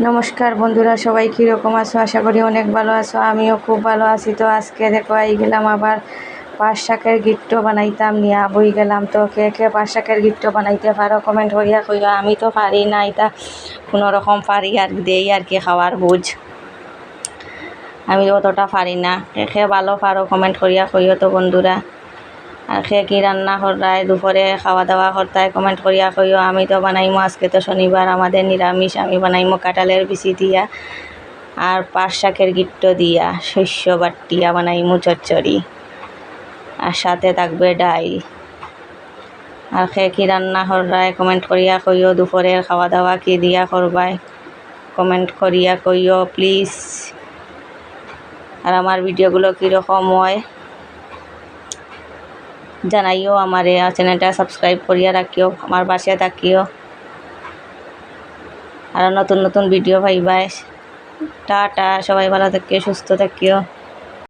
নমস্কার বন্ধুরা, সবাই কীরকম আছো? আশা করি অনেক ভালো আছো। আমিও খুব ভালো আছি। তো আজকে দেখো আই গেলাম আবার পাঁচ শাকের গিট্টো বানাইতাম নিয়া বই গেলাম। তো কে কে পাঁচ শাকের গিট্টো বানাইতে পারো কমেন্ট করিয়া কইও। আমি তো পারি না, এটা কোনো রকম পারি আর দেই আর কি খাওয়ার বুঝ, আমি অতটা পারি না। কে কে ভালো পারো কমেন্ট করিয়া কইও তো বন্ধুরা। আর খে কি রান্না করায় দুপুরে খাওয়া দাওয়া করতায় কমেন্ট করিয়া কইও। আমি তো বানাইমো, আজকে তো শনিবার আমাদের নিরামিষ। আমি বানাইমো কাঁঠালের বিচি দিয়া আর পাঁচ শাকের গিট্টো দিয়া শস্য বাটিয়া বানাইমো চচ্চড়ি, আর সাথে থাকবে ডাল। আর খে কি রান্না করায় কমেন্ট করিয়া কইও। দুপুরের খাওয়া দাওয়া কি দিয়া করবায় কমেন্ট করিয়া কইও প্লিজ। আর আমার ভিডিওগুলো কীরকম হয় জানাইও আমারে। চ্যানেলটা সাবস্ক্রাইব করিয়া রাখিও, আমার পাশে থাকিও। আর নতুন নতুন ভিডিও পাইবাই। টাটা, সবাই ভালো থাকিও, সুস্থ থাকিও।